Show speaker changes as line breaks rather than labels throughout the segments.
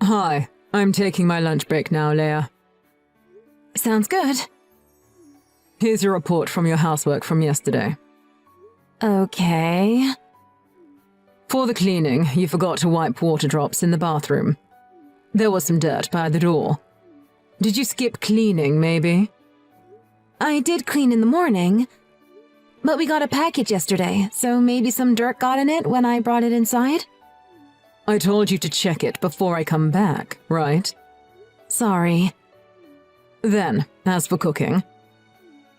Hi, I'm taking my lunch break now, Leia.
Sounds good.
Here's your report from your housework from yesterday.
Okay.
For the cleaning, you forgot to wipe water drops in the bathroom. There was some dirt by the door. Did you skip cleaning, maybe?
I did clean in the morning, but we got a package yesterday, so maybe some dirt got in it when I brought it inside?
I told you to check it before I come back, right?
Sorry.
Then, as for cooking,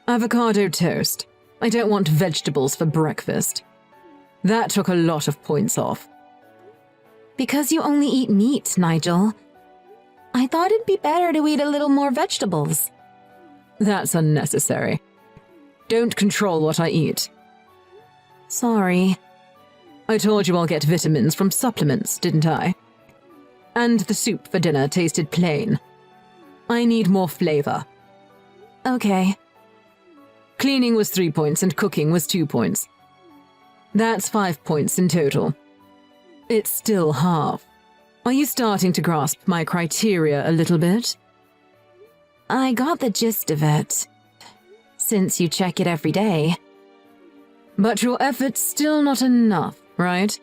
avocado toast. I don't want vegetables for breakfast. That took a lot of points off.
Because you only eat meat, Nigel. I thought it'd be better to eat a little more vegetables.
That's unnecessary. Don't control what I eat.
Sorry.
I told you I'll get vitamins from supplements, didn't I? And the soup for dinner tasted plain. I need more flavor.
Okay.
Cleaning was 3 points and cooking was 2 points. That's 5 points in total. It's still half. Are you starting to grasp my criteria a little bit?
I got the gist of it. Since you check it every day.
But your effort's still not enough, right?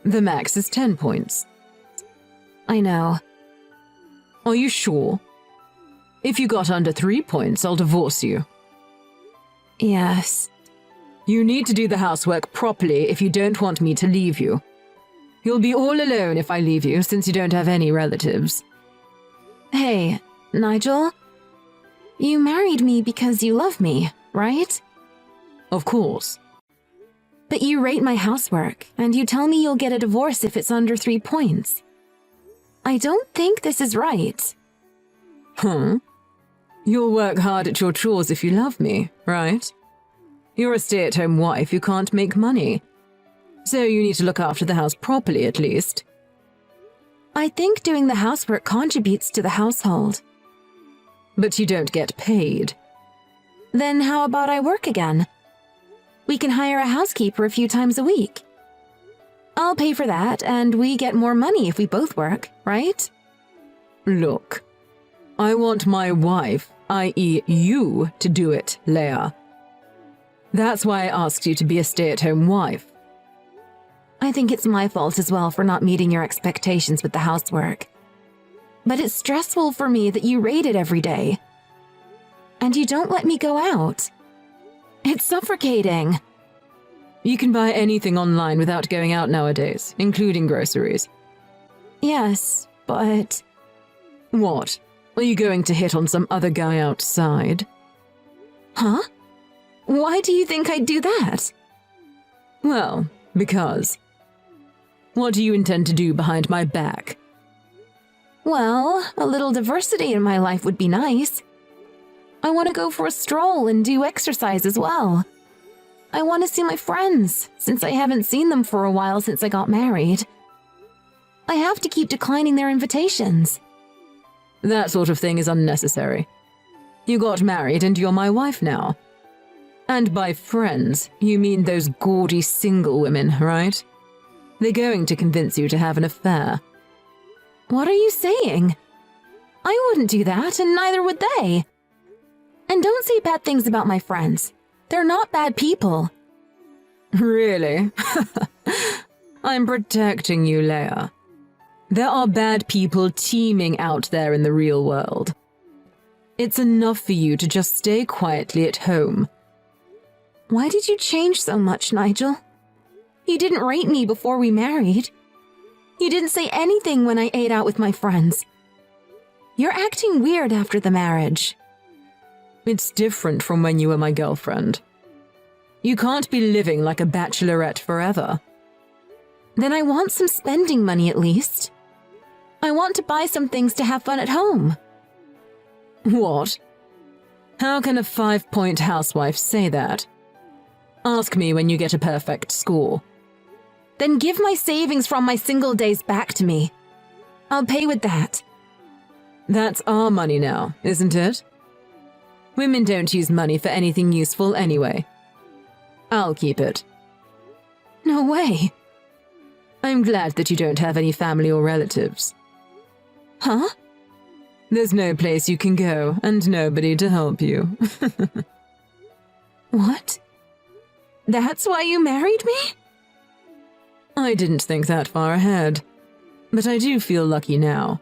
The max is 10 points.
I know.
Are you sure? If you got under 3 points, I'll divorce you.
Yes.
You need to do the housework properly if you don't want me to leave you. You'll be all alone if I leave you, since you don't have any relatives.
Hey, Nigel? You married me because you love me, right?
Of course.
But you rate my housework, and you tell me you'll get a divorce if it's under 3 points. I don't think this is right.
You'll work hard at your chores if you love me, right? You're a stay-at-home wife who can't make money. So you need to look after the house properly, at least.
I think doing the housework contributes to the household.
But you don't get paid.
Then how about I work again? We can hire a housekeeper a few times a week. I'll pay for that, and we get more money if we both work, right?
Look, I want my wife, i.e. you, to do it, Leia. That's why I asked you to be a stay-at-home wife.
I think it's my fault as well for not meeting your expectations with the housework. But it's stressful for me that you rate it every day. And you don't let me go out. It's suffocating.
You can buy anything online without going out nowadays, including groceries.
Yes, but...
What? Are you going to hit on some other guy outside?
Huh? Why do you think I'd do that?
Well, because. What do you intend to do behind my back?
Well, a little diversity in my life would be nice. I want to go for a stroll and do exercise as well. I want to see my friends, since I haven't seen them for a while since I got married. I have to keep declining their invitations.
That sort of thing is unnecessary. You got married and you're my wife now. And by friends, you mean those gaudy single women, right? They're going to convince you to have an affair.
What are you saying? I wouldn't do that, and neither would they. And don't say bad things about my friends. They're not bad people.
Really? I'm protecting you, Leia. There are bad people teeming out there in the real world. It's enough for you to just stay quietly at home.
Why did you change so much, Nigel? You didn't rate me before we married. You didn't say anything when I ate out with my friends. You're acting weird after the marriage.
It's different from when you were my girlfriend. You can't be living like a bachelorette forever.
Then I want some spending money at least. I want to buy some things to have fun at home.
What? How can a 5-point housewife say that? Ask me when you get a perfect score.
Then give my savings from my single days back to me. I'll pay with that.
That's our money now, isn't it? Women don't use money for anything useful anyway. I'll keep it.
No way.
I'm glad that you don't have any family or relatives.
Huh?
There's no place you can go and nobody to help you.
What? That's why you married me?
I didn't think that far ahead, but I do feel lucky now.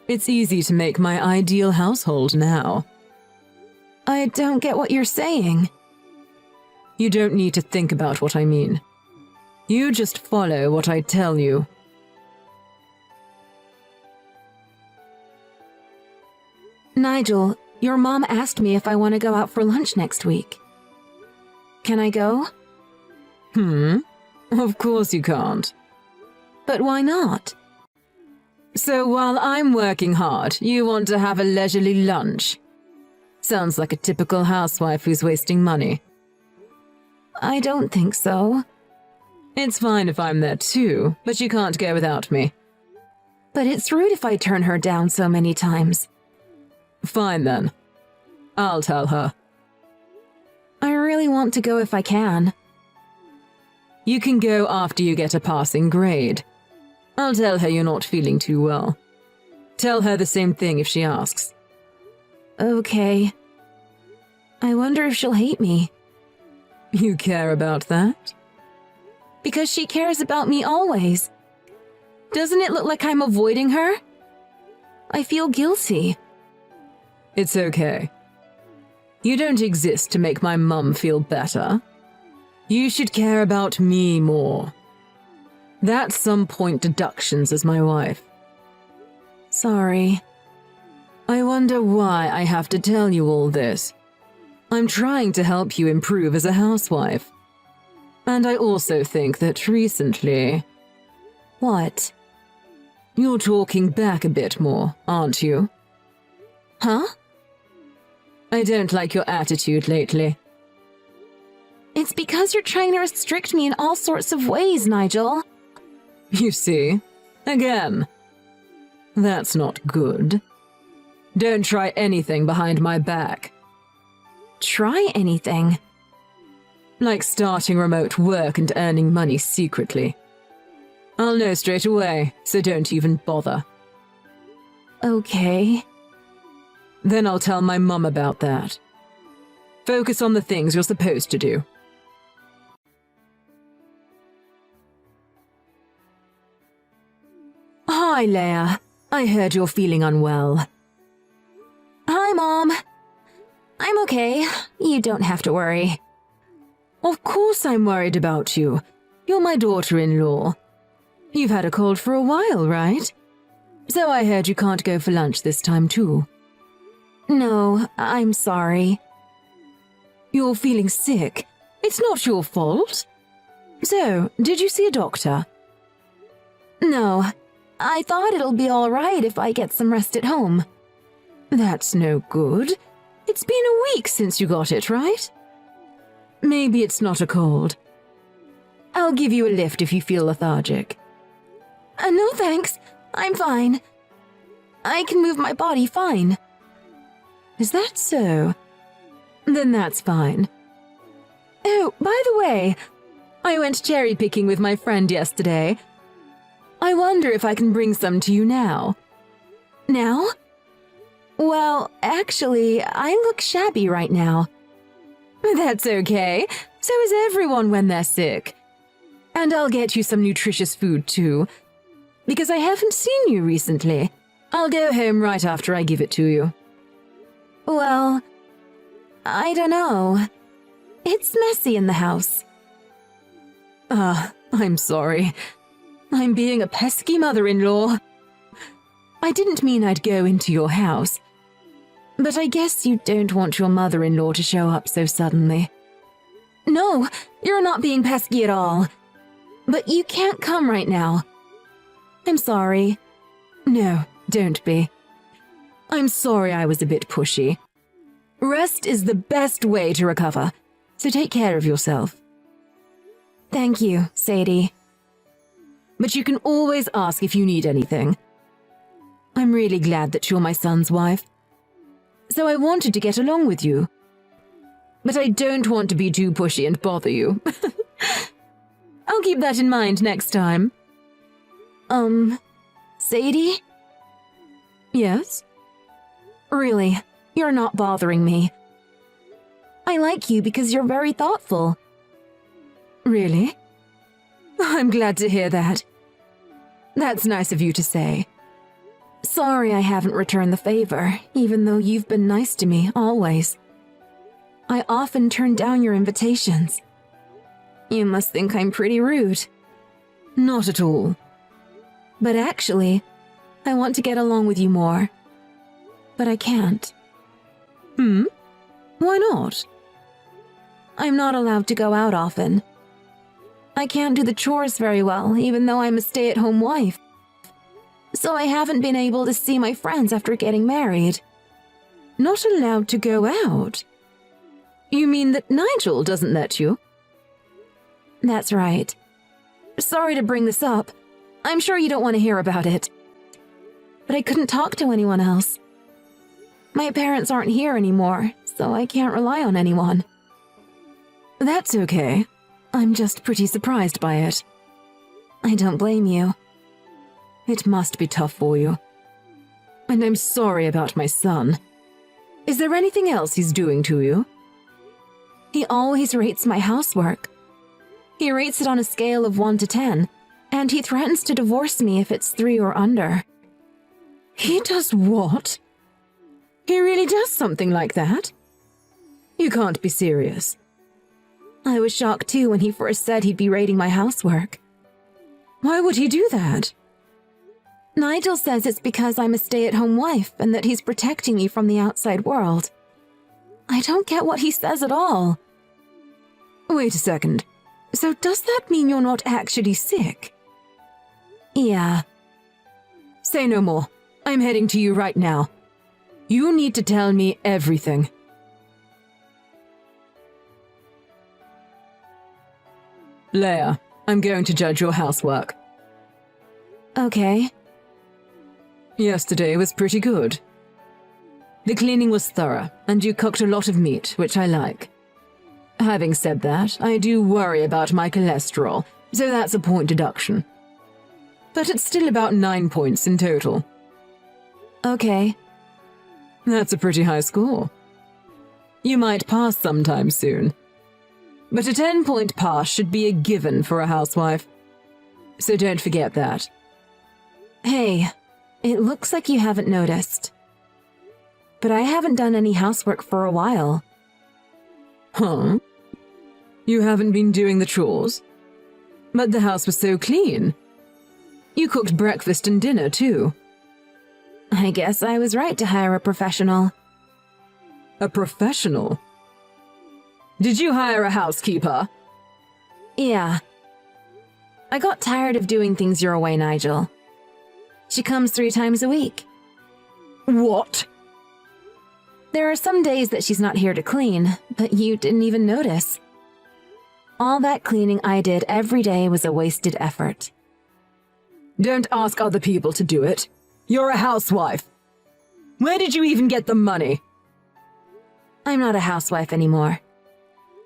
It's easy to make my ideal household now.
I don't get what you're saying.
You don't need to think about what I mean. You just follow what I tell you.
Nigel, your mom asked me if I want to go out for lunch next week. Can I go?
Of course you can't.
But why not?
So while I'm working hard, you want to have a leisurely lunch? Sounds like a typical housewife who's wasting money.
I don't think so.
It's fine if I'm there too, but you can't go without me.
But it's rude if I turn her down so many times.
Fine then. I'll tell her.
I really want to go if I can.
You can go after you get a passing grade. I'll tell her you're not feeling too well. Tell her the same thing if she asks.
Okay. I wonder if she'll hate me.
You care about that?
Because she cares about me always. Doesn't it look like I'm avoiding her? I feel guilty.
It's okay. You don't exist to make my mum feel better. You should care about me more. That's some point deductions as my wife.
Sorry.
I wonder why I have to tell you all this. I'm trying to help you improve as a housewife. And I also think that recently...
What?
You're talking back a bit more, aren't you?
Huh?
I don't like your attitude lately.
It's because you're trying to restrict me in all sorts of ways, Nigel.
You see? Again. That's not good. Don't try anything behind my back.
Try anything?
Like starting remote work and earning money secretly. I'll know straight away, so don't even bother.
Okay.
Then I'll tell my mum about that. Focus on the things you're supposed to do. Hi, Leia. I heard you're feeling unwell.
Hi, Mom. I'm okay. You don't have to worry.
Of course I'm worried about you. You're my daughter-in-law. You've had a cold for a while, right? So I heard you can't go for lunch this time too.
No, I'm sorry.
You're feeling sick. It's not your fault. So, did you see a doctor?
No, I thought it'll be all right if I get some rest at home.
That's no good. It's been a week since you got it, right? Maybe it's not a cold. I'll give you a lift if you feel lethargic.
No thanks, I'm fine. I can move my body fine.
Is that so? Then that's fine. Oh, by the way, I went cherry picking with my friend yesterday. I wonder if I can bring some to you now.
Now?
Well, actually, I look shabby right now. That's okay. So is everyone when they're sick. And I'll get you some nutritious food too. Because I haven't seen you recently. I'll go home right after I give it to you.
Well, I don't know. It's messy in the house.
I'm sorry. I'm being a pesky mother-in-law. I didn't mean I'd go into your house. But I guess you don't want your mother-in-law to show up so suddenly.
No, you're not being pesky at all. But you can't come right now. I'm sorry.
No, don't be. I'm sorry I was a bit pushy. Rest is the best way to recover, so take care of yourself.
Thank you, Sadie.
But you can always ask if you need anything. I'm really glad that you're my son's wife. So I wanted to get along with you. But I don't want to be too pushy and bother you. I'll keep that in mind next time.
Sadie?
Yes?
Really, you're not bothering me. I like you because you're very thoughtful.
Really? I'm glad to hear that. That's nice of you to say.
Sorry I haven't returned the favor, even though you've been nice to me, always. I often turn down your invitations. You must think I'm pretty rude.
Not at all.
But actually, I want to get along with you more. But I can't.
Why not?
I'm not allowed to go out often. I can't do the chores very well, even though I'm a stay-at-home wife. So I haven't been able to see my friends after getting married.
Not allowed to go out? You mean that Nigel doesn't let you?
That's right. Sorry to bring this up. I'm sure you don't want to hear about it. But I couldn't talk to anyone else. My parents aren't here anymore, so I can't rely on anyone.
That's okay. I'm just pretty surprised by it.
I don't blame you.
It must be tough for you. And I'm sorry about my son. Is there anything else he's doing to you?
He always rates my housework. He rates it on a scale of 1 to 10, and he threatens to divorce me if it's 3 or under.
He does what? He really does something like that? You can't be serious.
I was shocked too when he first said he'd be rating my housework.
Why would he do that?
Nigel says it's because I'm a stay-at-home wife and that he's protecting me from the outside world. I don't get what he says at all.
Wait a second. So does that mean you're not actually sick?
Yeah.
Say no more. I'm heading to you right now. You need to tell me everything. Leia, I'm going to judge your housework.
Okay.
Yesterday was pretty good. The cleaning was thorough, and you cooked a lot of meat, which I like. Having said that, I do worry about my cholesterol, so that's a point deduction. But it's still about 9 points in total.
Okay.
That's a pretty high score. You might pass sometime soon. But a 10-point pass should be a given for a housewife. So don't forget that.
Hey, it looks like you haven't noticed. But I haven't done any housework for a while.
Huh? You haven't been doing the chores? But the house was so clean. You cooked breakfast and dinner, too.
I guess I was right to hire a professional.
A professional? Did you hire a housekeeper?
Yeah. I got tired of doing things your way, Nigel. She comes 3 times a week.
What?
There are some days that she's not here to clean, but you didn't even notice. All that cleaning I did every day was a wasted effort.
Don't ask other people to do it. You're a housewife. Where did you even get the money?
I'm not a housewife anymore.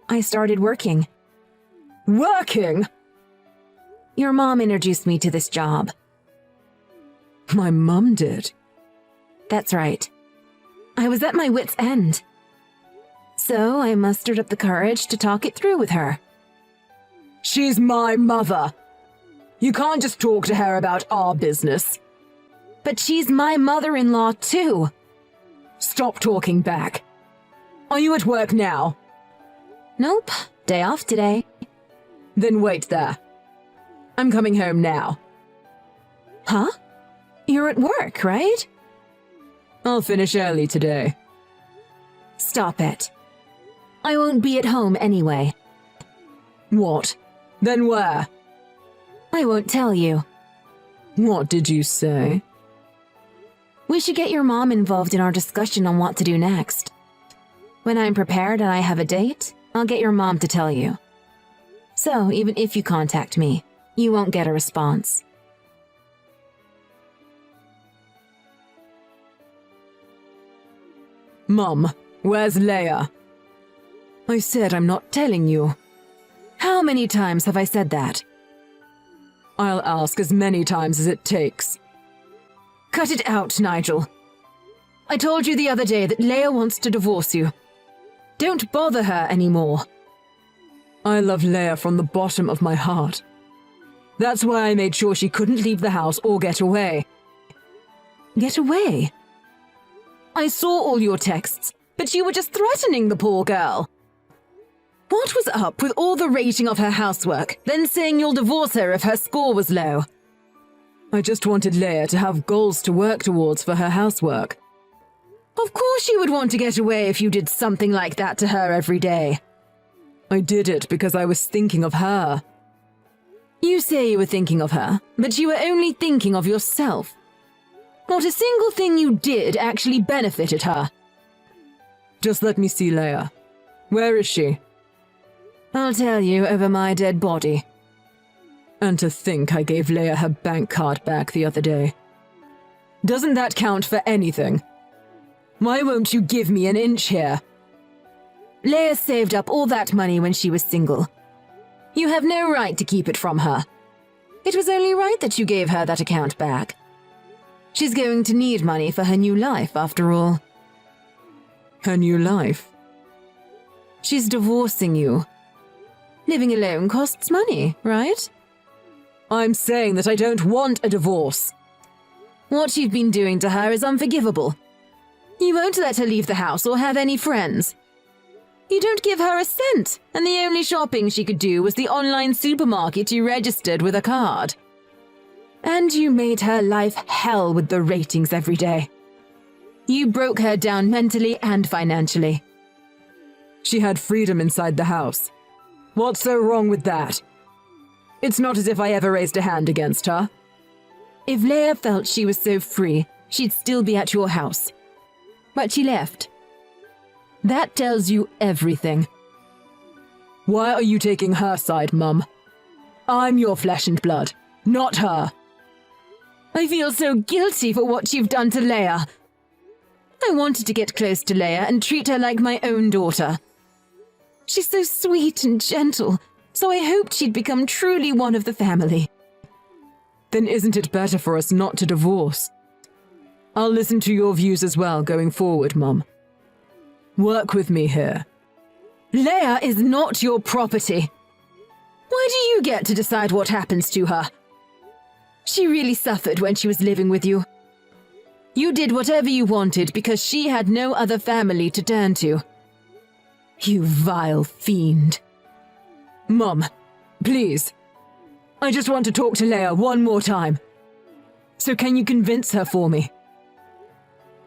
I started working.
Working?
Your mom introduced me to this job.
My mum did?
That's right. I was at my wit's end. So I mustered up the courage to talk it through with her.
She's my mother. You can't just talk to her about our business.
But she's my mother-in-law too.
Stop talking back. Are you at work now?
Nope, day off today.
Then wait there. I'm coming home now.
Huh? You're at work, right?
I'll finish early today.
Stop it. I won't be at home anyway.
What? Then where?
I won't tell you.
What did you say?
We should get your mom involved in our discussion on what to do next. When I'm prepared and I have a date, I'll get your mom to tell you. So even if you contact me, you won't get a response.
Mum, where's Leia? I said I'm not telling you. How many times have I said that? I'll ask as many times as it takes. Cut it out, Nigel. I told you the other day that Leia wants to divorce you. Don't bother her anymore. I love Leia from the bottom of my heart. That's why I made sure she couldn't leave the house or get away. Get away? I saw all your texts, but you were just threatening the poor girl. What was up with all the rating of her housework, then saying you'll divorce her if her score was low? I just wanted Leia to have goals to work towards for her housework. Of course you would want to get away if you did something like that to her every day. I did it because I was thinking of her. You say you were thinking of her, but you were only thinking of yourself. Not a single thing you did actually benefited her. Just let me see Leia. Where is she? I'll tell you over my dead body. And to think I gave Leia her bank card back the other day. Doesn't that count for anything? Why won't you give me an inch here? Leia saved up all that money when she was single. You have no right to keep it from her. It was only right that you gave her that account back. She's going to need money for her new life, after all. Her new life? She's divorcing you. Living alone costs money, right? I'm saying that I don't want a divorce. What you've been doing to her is unforgivable. You won't let her leave the house or have any friends. You don't give her a cent, and the only shopping she could do was the online supermarket you registered with a card. And you made her life hell with the ratings every day. You broke her down mentally and financially. She had freedom inside the house. What's so wrong with that? It's not as if I ever raised a hand against her. If Leia felt she was so free, she'd still be at your house. But she left. That tells you everything. Why are you taking her side, Mum? I'm your flesh and blood, not her. I feel so guilty for what you've done to Leia. I wanted to get close to Leia and treat her like my own daughter. She's so sweet and gentle, so I hoped she'd become truly one of the family. Then isn't it better for us not to divorce? I'll listen to your views as well going forward, Mum. Work with me here. Leia is not your property. Why do you get to decide what happens to her? She really suffered when she was living with you. You did whatever you wanted because she had no other family to turn to. You vile fiend. Mum, please. I just want to talk to Leia one more time. So can you convince her for me?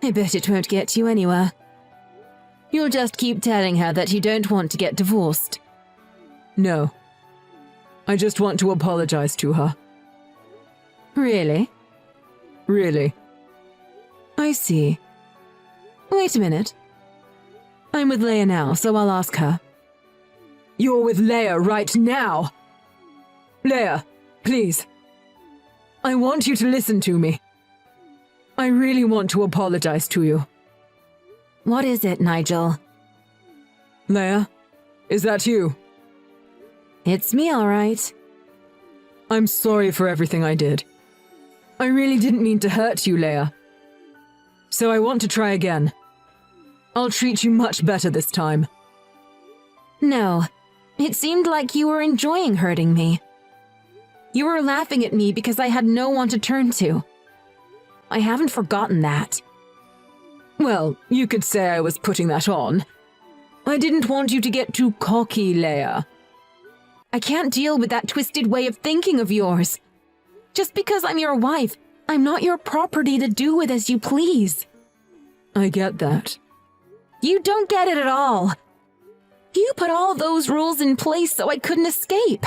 I bet it won't get you anywhere. You'll just keep telling her that you don't want to get divorced. No. I just want to apologize to her. Really? Really. I see. Wait a minute. I'm with Leia now, so I'll ask her. You're with Leia right now? Leia, please. I want you to listen to me. I really want to apologize to you. What is it, Nigel? Leia, is that you? It's me, all right. I'm sorry for everything I did. I really didn't mean to hurt you, Leia. So I want to try again. I'll treat you much better this time. No, it seemed like you were enjoying hurting me. You were laughing at me because I had no one to turn to. I haven't forgotten that. Well, you could say I was putting that on. I didn't want you to get too cocky, Leia. I can't deal with that twisted way of thinking of yours. Just because I'm your wife, I'm not your property to do with as you please. I get that. You don't get it at all. You put all those rules in place so I couldn't escape.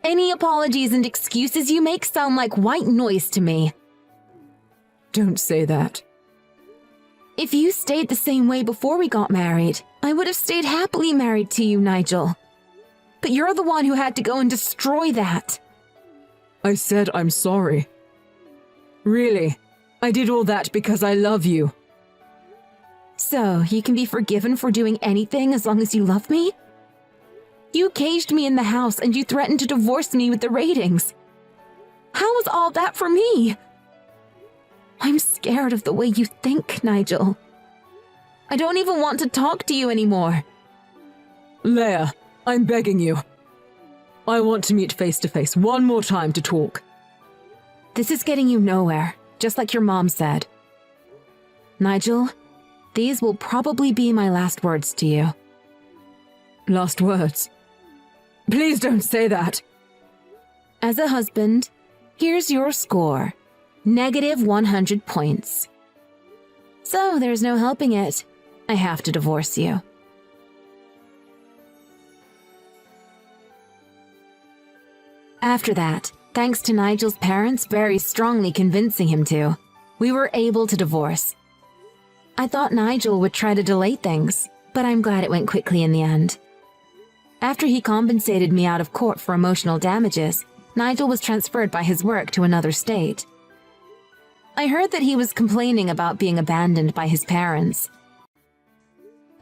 Any apologies and excuses you make sound like white noise to me. Don't say that. If you stayed the same way before we got married, I would have stayed happily married to you, Nigel. But you're the one who had to go and destroy that. I said I'm sorry. Really, I did all that because I love you. So, you can be forgiven for doing anything as long as you love me? You caged me in the house and you threatened to divorce me with the ratings. How was all that for me?
I'm scared of the way you think, Nigel. I don't even want to talk to you anymore.
Leia, I'm begging you. I want to meet face to face one more time to talk.
This is getting you nowhere, just like your mom said. Nigel, these will probably be my last words to you.
Last words? Please don't say that.
As a husband, here's your score. -100 points. So there's no helping it. I have to divorce you. After that, thanks to Nigel's parents very strongly convincing him to, we were able to divorce. I thought Nigel would try to delay things, but I'm glad it went quickly in the end. After he compensated me out of court for emotional damages, Nigel was transferred by his work to another state. I heard that he was complaining about being abandoned by his parents.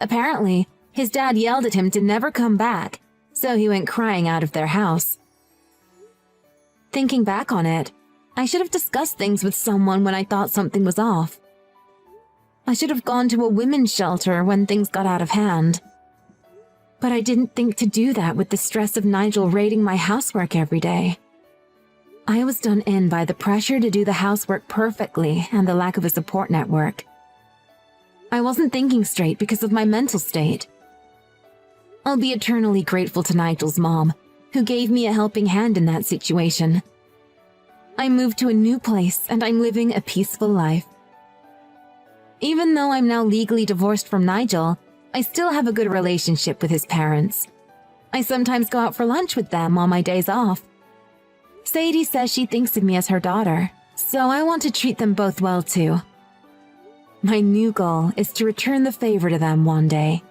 Apparently, his dad yelled at him to never come back, so he went crying out of their house. Thinking back on it, I should have discussed things with someone when I thought something was off. I should have gone to a women's shelter when things got out of hand. But I didn't think to do that with the stress of Nigel raiding my housework every day. I was done in by the pressure to do the housework perfectly and the lack of a support network. I wasn't thinking straight because of my mental state. I'll be eternally grateful to Nigel's mom, who gave me a helping hand in that situation. I moved to a new place and I'm living a peaceful life. Even though I'm now legally divorced from Nigel, I still have a good relationship with his parents. I sometimes go out for lunch with them on my days off. Sadie says she thinks of me as her daughter, so I want to treat them both well too. My new goal is to return the favor to them one day.